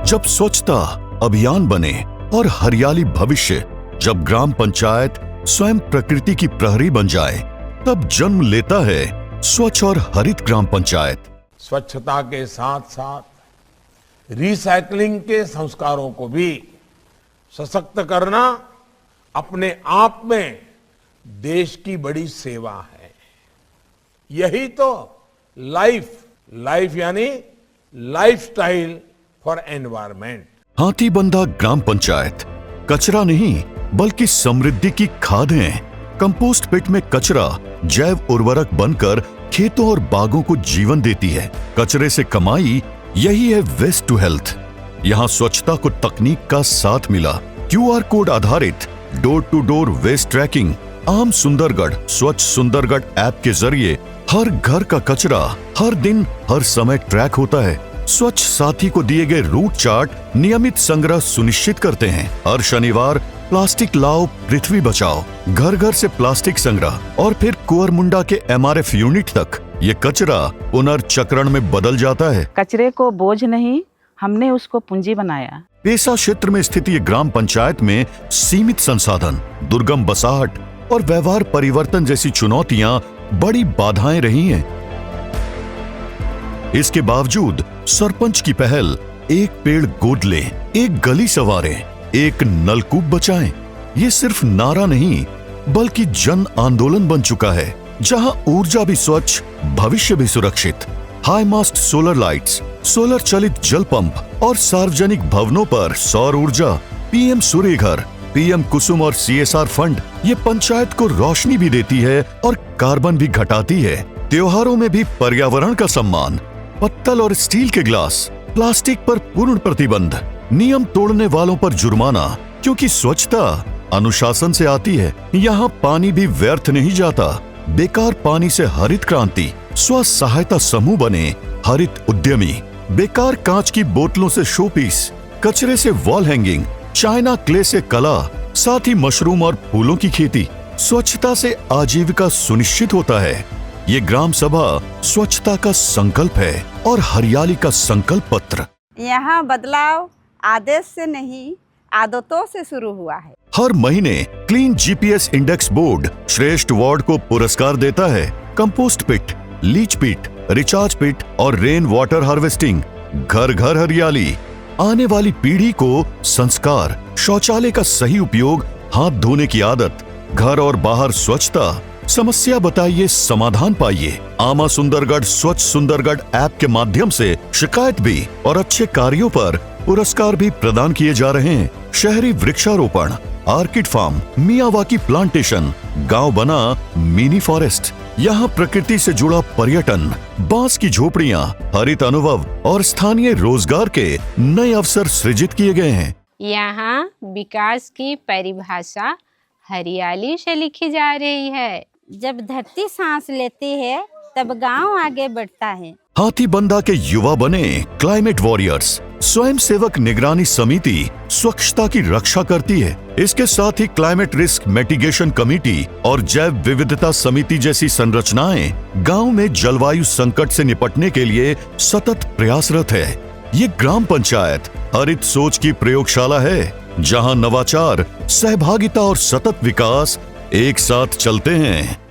जब स्वच्छता अभियान बने और हरियाली भविष्य, जब ग्राम पंचायत स्वयं प्रकृति की प्रहरी बन जाए, तब जन्म लेता है स्वच्छ और हरित ग्राम पंचायत। स्वच्छता के साथ साथ रिसाइकलिंग के संस्कारों को भी सशक्त करना अपने आप में देश की बड़ी सेवा है। यही तो लाइफ यानी लाइफस्टाइल फॉर एनवायरनमेंट। हाथीबंधा ग्राम पंचायत कचरा नहीं बल्कि समृद्धि की खाद है। कंपोस्ट पिट में कचरा जैव उर्वरक बनकर खेतों और बागों को जीवन देती है। कचरे से कमाई, यही है वेस्ट टू हेल्थ। यहाँ स्वच्छता को तकनीक का साथ मिला। QR कोड आधारित door to door waste tracking, आम सुंदरगढ़ स्वच्छ सुंदरगढ़ ऐप के जरिए हर घर का कचरा हर दिन हर समय ट्रैक होता है। स्वच्छ साथी को दिए गए रूट चार्ट नियमित संग्रह सुनिश्चित करते हैं। हर शनिवार प्लास्टिक लाओ पृथ्वी बचाओ, घर घर से प्लास्टिक संग्रह और फिर कुंवरमुंडा के MRF यूनिट तक ये कचरा पुनर्चक्रण में बदल जाता है। कचरे को बोझ नहीं, हमने उसको पूंजी बनाया। पेशा क्षेत्र में स्थित ये ग्राम पंचायत में सीमित संसाधन, दुर्गम बसाहट और व्यवहार परिवर्तन जैसी चुनौतियां बड़ी बाधाएं रही हैं। इसके बावजूद सरपंच की पहल एक पेड़ गोद ले, एक गली संवारे, एक नलकूप बचाएं, ये सिर्फ नारा नहीं बल्कि जन आंदोलन बन चुका है। जहां ऊर्जा भी स्वच्छ, भविष्य भी सुरक्षित। High mast solar lights, solar चलित जल पंप और सार्वजनिक भवनों पर सौर ऊर्जा, PM सूर्य घर, PM कुसुम और CSR फंड ये पंचायत को रोशनी भी देती है और कार्बन भी घटाती है। त्योहारों में भी पर्यावरण का सम्मान। पत्तल और स्टील के ग्लास, प्लास्टिक पर पूर्ण प्रतिबंध, नियम तोड़ने वालों पर जुर्माना, क्योंकि स्वच्छता अनुशासन से आती है। यहाँ पानी भी व्यर्थ नहीं जाता। बेकार पानी से हरित क्रांति, स्व सहायता समूह बने हरित उद्यमी। बेकार कांच की बोतलों से शोपीस, कचरे से वॉल हैंगिंग, चाइना क्ले से कला, साथ ही मशरूम और फूलों की खेती। स्वच्छता से आजीविका सुनिश्चित होता है। ये ग्राम सभा स्वच्छता का संकल्प है और हरियाली का संकल्प पत्र। यहाँ बदलाव आदेश से नहीं, आदतों से शुरू हुआ है। हर महीने क्लीन GPS इंडेक्स बोर्ड श्रेष्ठ वार्ड को पुरस्कार देता है। कंपोस्ट पिट, लीच पिट, रिचार्ज पिट और रेन वाटर हार्वेस्टिंग, घर घर हरियाली। आने वाली पीढ़ी को संस्कार, शौचालय का सही उपयोग, हाथ धोने की आदत, घर और बाहर स्वच्छता। समस्या बताइए, समाधान पाइए। आमा सुंदरगढ़ स्वच्छ सुंदरगढ़ ऐप के माध्यम से शिकायत भी और अच्छे कार्यों पर पुरस्कार भी प्रदान किए जा रहे हैं। शहरी वृक्षारोपण, आर्किड फार्म, मियावाकी प्लांटेशन, गांव बना मिनी फॉरेस्ट। यहाँ प्रकृति से जुड़ा पर्यटन, बांस की झोपड़ियाँ, हरित अनुभव और स्थानीय रोजगार के नए अवसर सृजित किए गए हैं। यहाँ विकास की परिभाषा हरियाली से लिखी जा रही है। जब धरती सांस लेती है तब गांव आगे बढ़ता है। हाथीबंधा के युवा बने क्लाइमेट वॉरियर्स। स्वयं सेवक निगरानी समिति स्वच्छता की रक्षा करती है। इसके साथ ही क्लाइमेट रिस्क मिटिगेशन कमेटी और जैव विविधता समिति जैसी संरचनाएं गांव में जलवायु संकट से निपटने के लिए सतत प्रयासरत है। ये ग्राम पंचायत हरित सोच की प्रयोगशाला है, जहां नवाचार, सहभागिता और सतत विकास एक साथ चलते हैं।